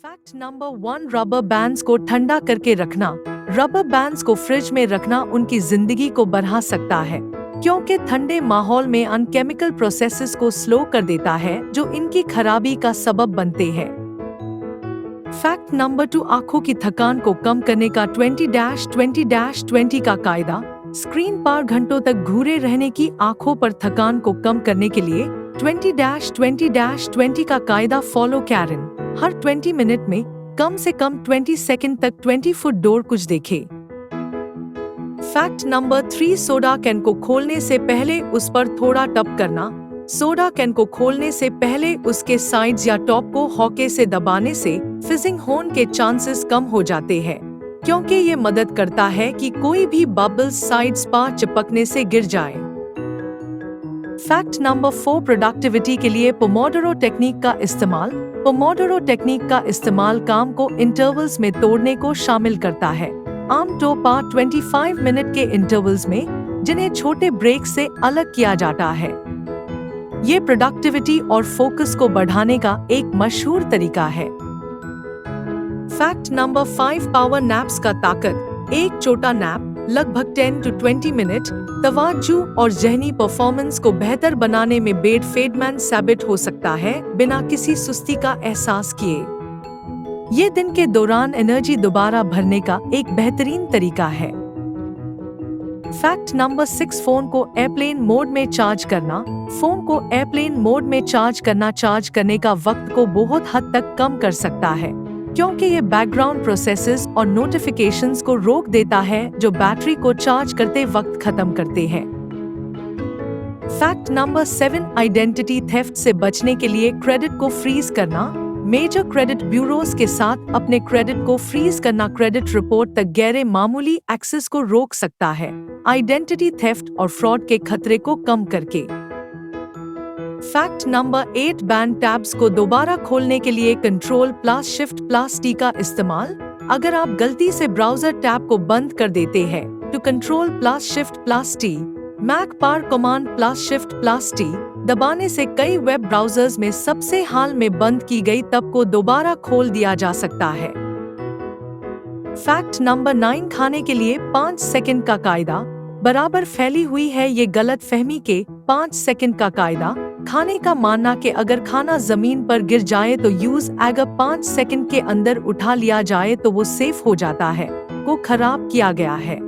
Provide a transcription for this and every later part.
Fact number 1, rubber bands को ठंडा करके रखना। रबर बैंड्स को फ्रिज में रखना उनकी जिंदगी को बढ़ा सकता है, क्योंकि ठंडे माहौल में अनकेमिकल प्रोसेसेस को स्लो कर देता है जो इनकी खराबी का सबब बनते हैं। फैक्ट नंबर 2, आंखों की थकान को कम करने का 20-20-20 का कायदा। स्क्रीन पर घंटों तक घूरे रहने की आंखों पर थकान को कम करने के लिए 20-20-20 का कायदा फॉलो करें। हर 20 मिनट में कम से कम 20 सेकंड तक 20 फुट दूर कुछ देखे। फैक्ट नंबर 3, सोडा कैन को खोलने से पहले उस पर थोड़ा टप करना। सोडा कैन को खोलने से पहले उसके साइड्स या टॉप को हौके से दबाने से फिजिंग होने के चांसेस कम हो जाते हैं, क्योंकि ये मदद करता है कि कोई भी बबल्स साइड्स पर चिपकने से गिर जाए। फैक्ट नंबर 4, प्रोडक्टिविटी के लिए पोमोडोरो टेक्निक का इस्तेमाल। पोमोडोरो टेक्निक का इस्तेमाल काम को इंटरवल्स में तोड़ने को शामिल करता है, आमतौर पर 25 मिनट के इंटरवल्स में, जिन्हें छोटे ब्रेक से अलग किया जाता है। ये प्रोडक्टिविटी और फोकस को बढ़ाने का एक मशहूर तरीका है। फैक्ट नंबर 5, पावर नैप्स का ताकत। एक छोटा नैप लगभग 10 to 20 मिनट तवज्जो और ज़हनी परफॉर्मेंस को बेहतर बनाने में बेड साबित हो सकता है, बिना किसी सुस्ती का एहसास किए। ये दिन के दौरान एनर्जी दोबारा भरने का एक बेहतरीन तरीका है। फैक्ट नंबर 6, फोन को एयरप्लेन मोड में चार्ज करना। फोन को एयरप्लेन मोड में चार्ज करने का वक्त को बहुत हद तक कम कर सकता है, क्योंकि ये बैकग्राउंड प्रोसेसेस और नोटिफिकेशंस को रोक देता है जो बैटरी को चार्ज करते वक्त खत्म करते हैं। फैक्ट नंबर 7, आइडेंटिटी थेफ्ट से बचने के लिए क्रेडिट को फ्रीज करना। मेजर क्रेडिट ब्यूरोज के साथ अपने क्रेडिट को फ्रीज करना क्रेडिट रिपोर्ट तक गैर मामूली एक्सेस को रोक सकता है, आइडेंटिटी थेफ्ट और फ्रॉड के खतरे को कम करके। फैक्ट नंबर 8, बैंड टैब्स को दोबारा खोलने के लिए Ctrl+Shift+T का इस्तेमाल। अगर आप गलती से ब्राउजर टैब को बंद कर देते हैं तो Ctrl+Shift+T, मैक पर Command+Shift+T दबाने से कई वेब ब्राउजर्स में सबसे हाल में बंद की गई तब को दोबारा खोल दिया जा सकता है। फैक्ट नंबर 9, खाने के लिए 5 सेकंड का कायदा। बराबर फैली हुई है ये गलत फहमी के 5 सेकंड का कायदा। खाने का मानना कि अगर खाना जमीन पर गिर जाए तो यूज अगर 5 सेकंड के अंदर उठा लिया जाए तो वो सेफ हो जाता है, को खराब किया गया है।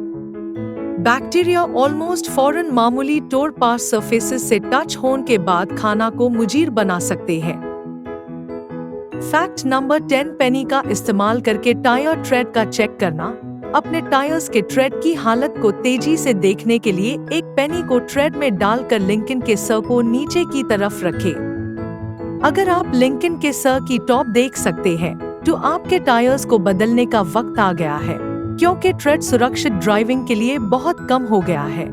बैक्टीरिया ऑलमोस्ट फौरन मामूली तौर पर सरफेसेस से टच होने के बाद खाना को मुजीर बना सकते हैं। फैक्ट नंबर 10, पेनी का इस्तेमाल करके टायर ट्रेड का चेक करना। अपने टायर्स के ट्रेड की हालत को तेजी से देखने के लिए एक पेनी को ट्रेड में डालकर लिंकन के सर को नीचे की तरफ रखें। अगर आप लिंकन के सर की टॉप देख सकते हैं तो आपके टायर्स को बदलने का वक्त आ गया है, क्योंकि ट्रेड सुरक्षित ड्राइविंग के लिए बहुत कम हो गया है।